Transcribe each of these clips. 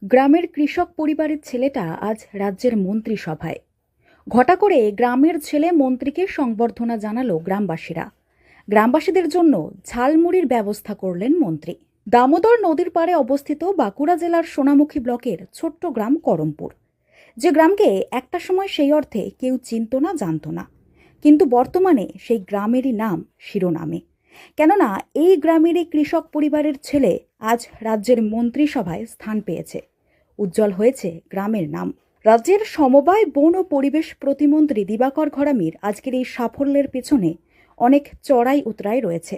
গ্রামের কৃষক পরিবারের ছেলেটা আজ রাজ্যের মন্ত্রিসভায়। ঘটা করে গ্রামের ছেলে মন্ত্রীকে সংবর্ধনা জানালো গ্রামবাসীরা। গ্রামবাসীদের জন্য ঝালমুড়ির ব্যবস্থা করলেন মন্ত্রী। দামোদর নদীর পাড়ে অবস্থিত বাঁকুড়া জেলার সোনামুখী ব্লকের ছোট্ট গ্রাম করমপুর, যে গ্রামকে একটা সময় সেই অর্থে কেউ চিনত না, জানত না, কিন্তু বর্তমানে সেই গ্রামেরই নাম শিরোনামে। কেননা এই গ্রামেরই কৃষক পরিবারের ছেলে আজ রাজ্যের মন্ত্রিসভায় স্থান পেয়েছে। উজ্জ্বল হয়েছে গ্রামের নাম। রাজ্যের সমবায়, বন ও পরিবেশ প্রতিমন্ত্রী দিবাকর ঘরামির আজকের এই সাফল্যের পেছনে অনেক চড়াই উতরাই রয়েছে।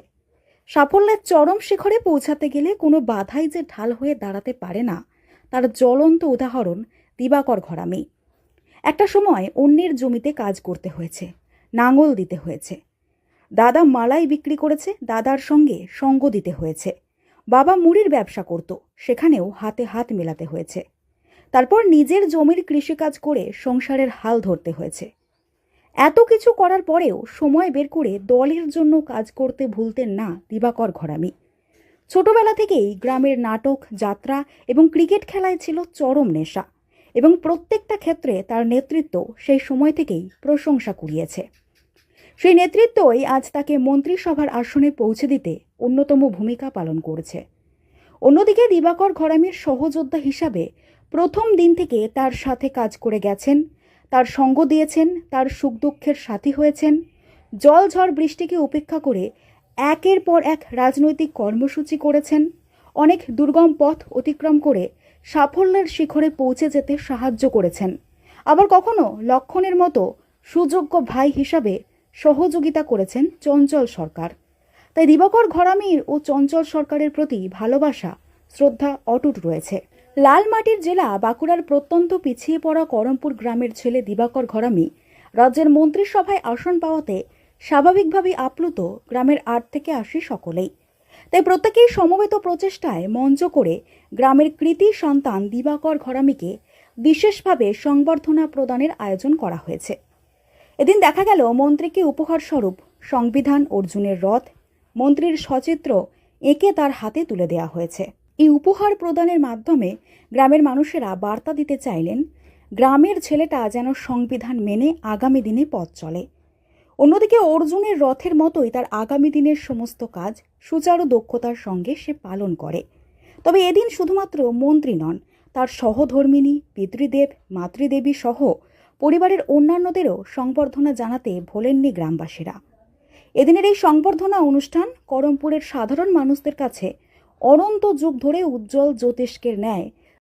সাফল্যের চরম শিখরে পৌঁছাতে গেলে কোনো বাধাই যে ঢাল হয়ে দাঁড়াতে পারে না, তার জ্বলন্ত উদাহরণ দিবাকর ঘরামি। একটা সময় অন্যের জমিতে কাজ করতে হয়েছে, নাঙল দিতে হয়েছে, দাদা মালাই বিক্রি করেছে, দাদার সঙ্গে সঙ্গ দিতে হয়েছে, বাবা মুড়ির ব্যবসা করত, সেখানেও হাতে হাত মেলাতে হয়েছে। তারপর নিজের জমির কৃষিকাজ করে সংসারের হাল ধরতে হয়েছে। এত কিছু করার পরেও সময় বের করে দলের জন্য কাজ করতে ভুলতেন না দিবাকর ঘরামি। ছোটবেলা থেকেই গ্রামের নাটক, যাত্রা এবং ক্রিকেট খেলায় ছিল চরম নেশা, এবং প্রত্যেকটা ক্ষেত্রে তার নেতৃত্ব সেই সময় থেকেই প্রশংসা কুড়িয়েছে। সেই নেতৃত্বই আজ তাকে মন্ত্রিসভার আসনে পৌঁছে দিতে অন্যতম ভূমিকা পালন করেছে। অন্যদিকে দিবাকর ঘরামির সহযোদ্ধা হিসাবে প্রথম দিন থেকে তার সাথে কাজ করে গেছেন, তার সঙ্গ দিয়েছেন, তার সুখ দুঃখের সাথী হয়েছেন। জল ঝড় বৃষ্টিকে উপেক্ষা করে একের পর এক রাজনৈতিক কর্মসূচি করেছেন। অনেক দুর্গম পথ অতিক্রম করে সাফল্যের শিখরে পৌঁছে যেতে সাহায্য করেছেন। আবার কখনো লক্ষণের মতো সুযোগ্য ভাই হিসাবে সহযোগিতা করেছেন চঞ্চল সরকার। তাই দিবাকর ঘরামির ও চঞ্চল সরকারের প্রতি ভালোবাসা, শ্রদ্ধা অটুট রয়েছে। লাল মাটির জেলা বাঁকুড়ার প্রত্যন্ত পিছিয়ে পড়া করমপুর গ্রামের ছেলে দিবাকর ঘরামি রাজ্যের মন্ত্রিসভায় আসন পাওয়াতে স্বাভাবিকভাবেই আপ্লুত গ্রামের ৮ থেকে ৮০ সকলেই। তাই প্রত্যেকেই সমবেত প্রচেষ্টায় মঞ্চ করে গ্রামের কৃতি সন্তান দিবাকর ঘরামিকে বিশেষভাবে সংবর্ধনা প্রদানের আয়োজন করা হয়েছে। এদিন দেখা গেল মন্ত্রীকে উপহার স্বরূপ সংবিধান অর্জুনের রথ মন্ত্রীর সচিত্র এঁকে তার হাতে তুলে দেওয়া হয়েছে। এই উপহার প্রদানের মাধ্যমে গ্রামের মানুষেরা বার্তা দিতে চাইলেন গ্রামের ছেলেটা যেন সংবিধান মেনে আগামী দিনে পথ চলে। অন্যদিকে অর্জুনের রথের মতোই তার আগামী দিনের সমস্ত কাজ সুচারু দক্ষতার সঙ্গে সে পালন করে। তবে এদিন শুধুমাত্র মন্ত্রী নন, তার সহধর্মিণী, পিতৃদেব, মাতৃদেবী সহ পরিবারের অন্যান্যদেরও সংবর্ধনা জানাতে ভোলেননি গ্রামবাসীরা। এদিনের এই সংবর্ধনা অনুষ্ঠান করমপুরের সাধারণ মানুষদের কাছে অনন্ত যুগ ধরে উজ্জ্বল জ্যোতিষ্কের ন্যায়